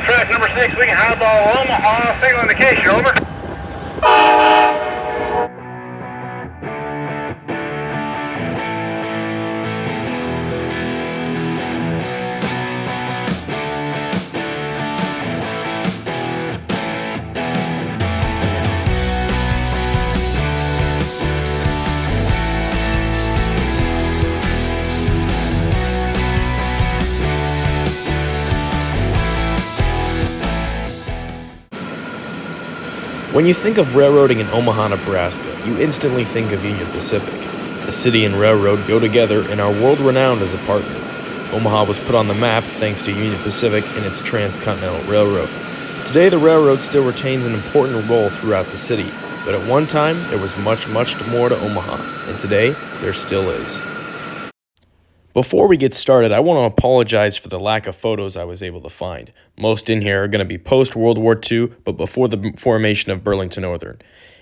track number 6, we can highball Omaha, signal indication, over. When you think of railroading in Omaha, Nebraska, you instantly think of Union Pacific. The city and railroad go together and are world-renowned as a partner. Omaha was put on the map thanks to Union Pacific and its transcontinental railroad. Today, the railroad still retains an important role throughout the city, but at one time, there was much more to Omaha, and today, there still is. Before we get started, I want to apologize for the lack of photos I was able to find. Most in here are going to be post-World War II, but before the formation of Burlington Northern.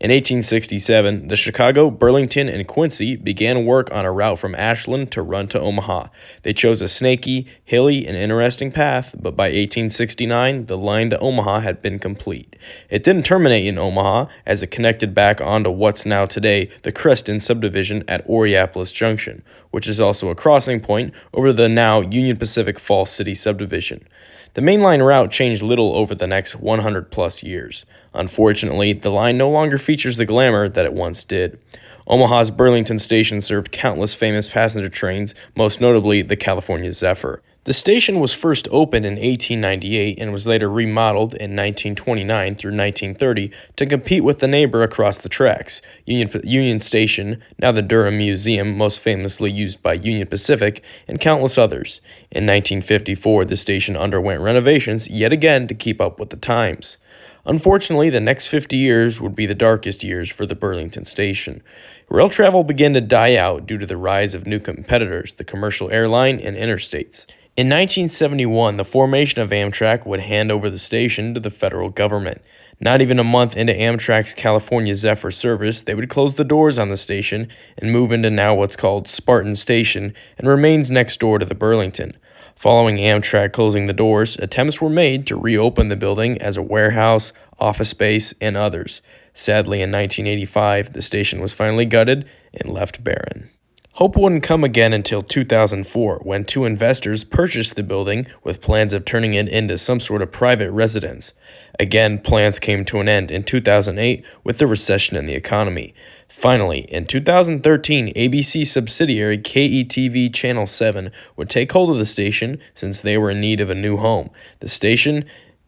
In 1867, the Chicago, Burlington, and Quincy began work on a route from Ashland to run to Omaha. They chose a snaky, hilly, and interesting path, but by 1869, the line to Omaha had been complete. It didn't terminate in Omaha, as it connected back onto what's now today the Creston Subdivision at Oreapolis Junction, which is also a crossing point over the now Union Pacific Falls City Subdivision. The mainline route changed little over the next 100-plus years. Unfortunately, the line no longer features the glamour that it once did. Omaha's Burlington station served countless famous passenger trains, most notably the California Zephyr. The station was first opened in 1898 and was later remodeled in 1929 through 1930 to compete with the neighbor across the tracks, Union Station, now the Durham Museum, most famously used by Union Pacific, and countless others. In 1954, the station underwent renovations yet again to keep up with the times. Unfortunately, the next 50 years would be the darkest years for the Burlington station. Rail travel began to die out due to the rise of new competitors, the commercial airline and interstates. In 1971, the formation of Amtrak would hand over the station to the federal government. Not even a month into Amtrak's California Zephyr service, they would close the doors on the station and move into now what's called Spartan Station and remains next door to the Burlington. Following Amtrak closing the doors, attempts were made to reopen the building as a warehouse, office space, and others. Sadly, in 1985, the station was finally gutted and left barren. Hope wouldn't come again until 2004, when two investors purchased the building with plans of turning it into some sort of private residence. Again, plans came to an end in 2008 with the recession in the economy. Finally, in 2013, ABC subsidiary KETV Channel 7 would take hold of the station since they were in need of a new home. The station,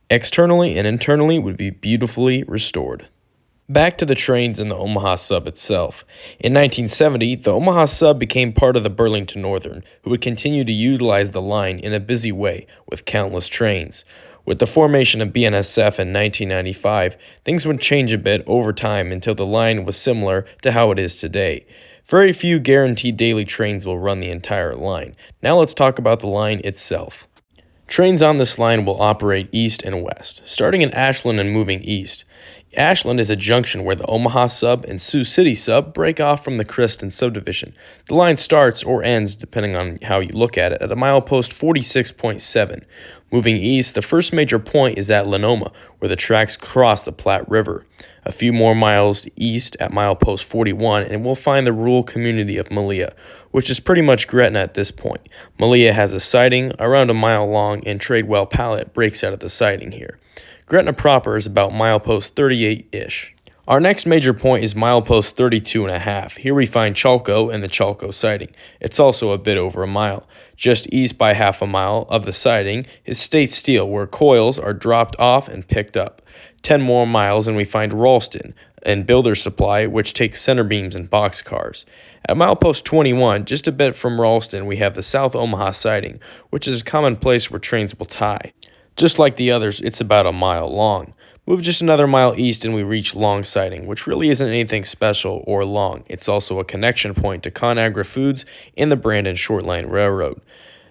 externally and internally, would be beautifully restored. Back to the trains in the Omaha Sub itself. In 1970, the Omaha Sub became part of the Burlington Northern, who would continue to utilize the line in a busy way with countless trains. With the formation of BNSF in 1995, things would change a bit over time until the line was similar to how it is today. Very few guaranteed daily trains will run the entire line. Now let's talk about the line itself. Trains on this line will operate east and west, starting in Ashland and moving east. Ashland is a junction where the Omaha Sub and Sioux City Sub break off from the Creston Subdivision. The line starts or ends, depending on how you look at it, at a milepost 46.7. Moving east, the first major point is at Lenoma, where the tracks cross the Platte River. A few more miles east at milepost 41, and we'll find the rural community of Malia, which is pretty much Gretna at this point. Malia has a siding around a mile long, and Tradewell Pallet breaks out of the siding here. Gretna proper is about milepost 38-ish. Our next major point is milepost 32.5. Here we find Chalco and the Chalco siding. It's also a bit over a mile. Just east by half a mile of the siding is State Steel, where coils are dropped off and picked up. 10 more miles and we find Ralston and Builder Supply, which takes center beams and boxcars. At milepost 21, just a bit from Ralston, we have the South Omaha siding, which is a common place where trains will tie. Just like the others, it's about a mile long. Move just another mile east and we reach Long Siding, which really isn't anything special or long. It's also a connection point to ConAgra Foods and the Brandon Shortline Railroad.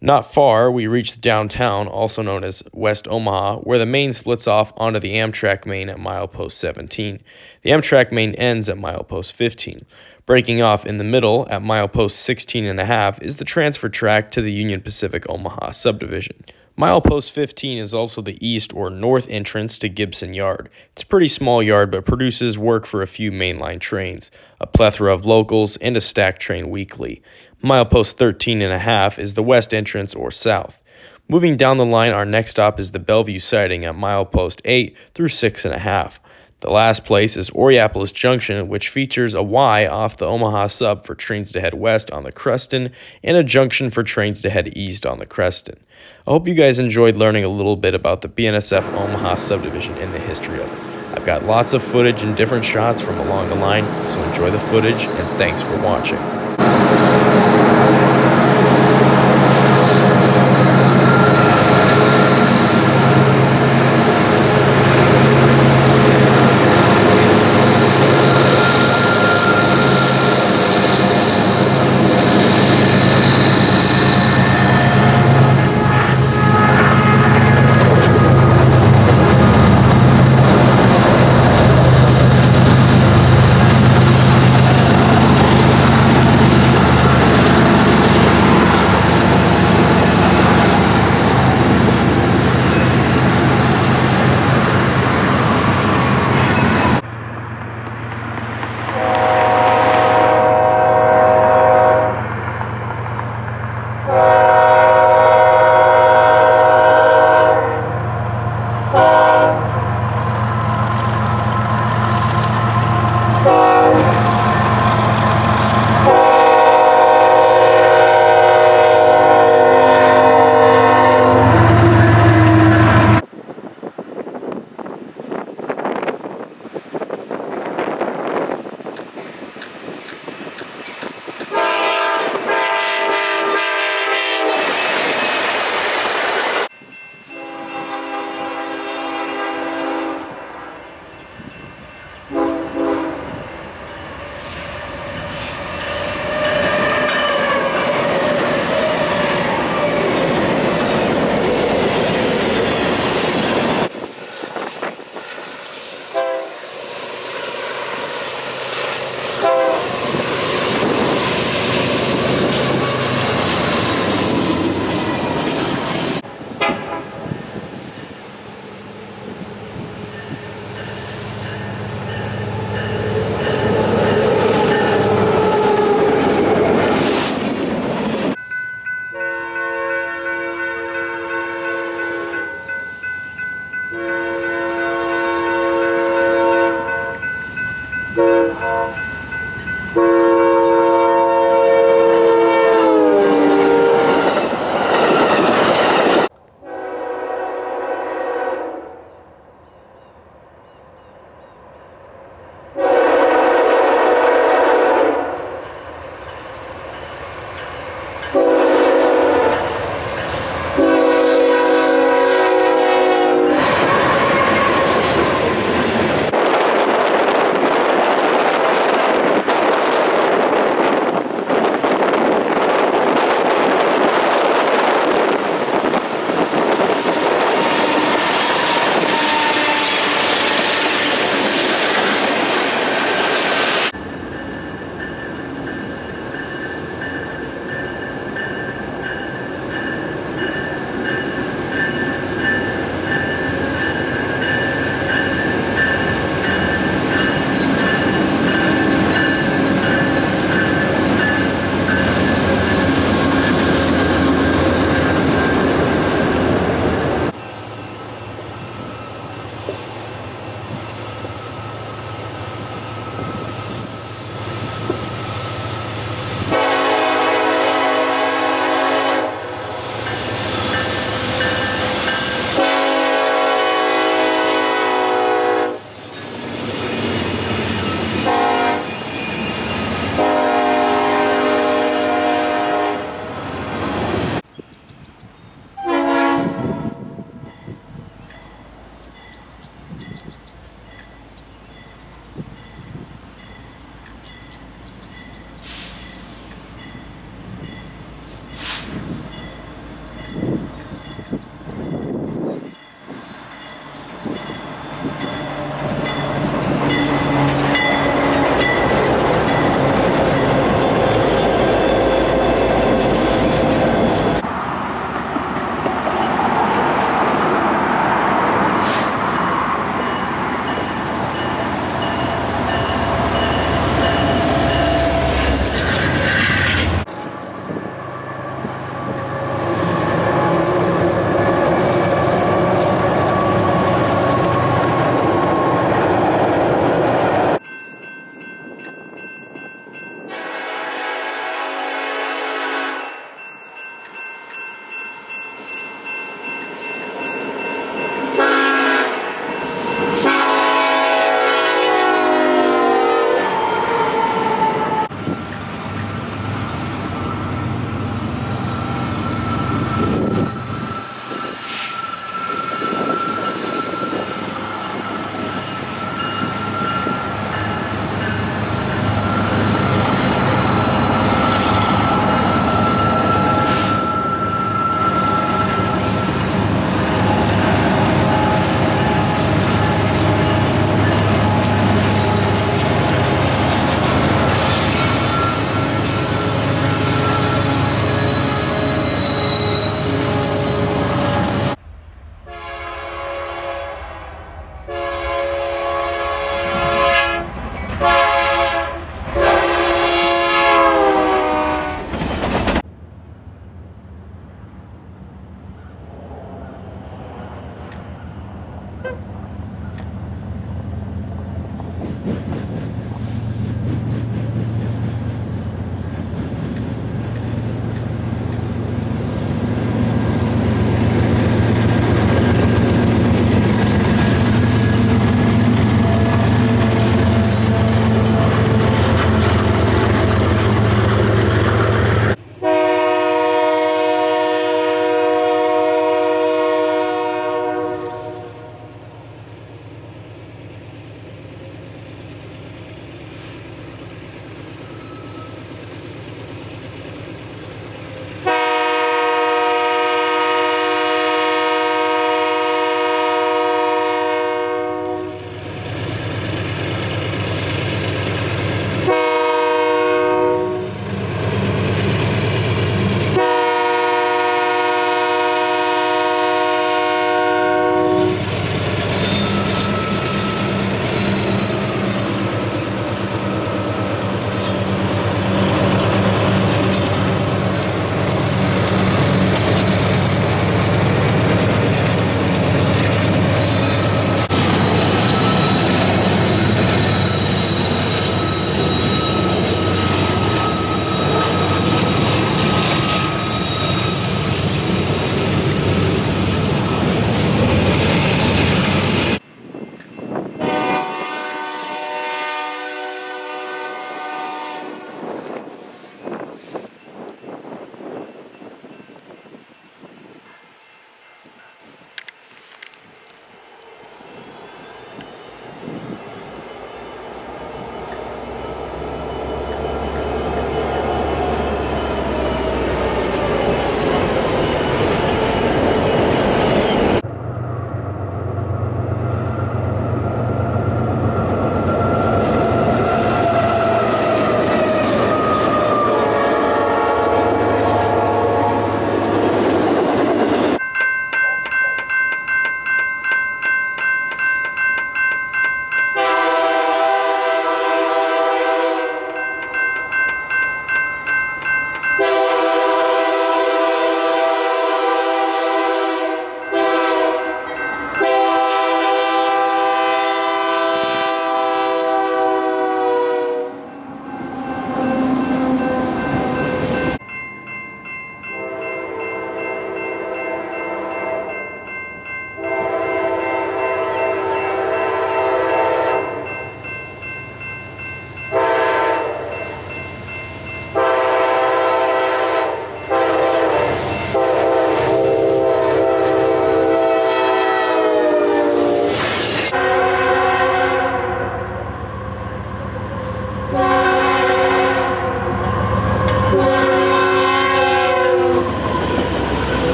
Not far, we reach downtown, also known as West Omaha, where the main splits off onto the Amtrak main at milepost 17. The Amtrak main ends at milepost 15. Breaking off in the middle at milepost 16.5 is the transfer track to the Union Pacific Omaha Subdivision. Milepost 15 is also the east or north entrance to Gibson Yard. It's a pretty small yard but produces work for a few mainline trains, a plethora of locals, and a stacked train weekly. Milepost 13.5 is the west entrance or south. Moving down the line, our next stop is the Bellevue siding at milepost 8 through 6.5. The last place is Oreapolis Junction, which features a Y off the Omaha Sub for trains to head west on the Creston and a junction for trains to head east on the Creston. I hope you guys enjoyed learning a little bit about the BNSF Omaha Subdivision and the history of it. I've got lots of footage and different shots from along the line, so enjoy the footage and thanks for watching.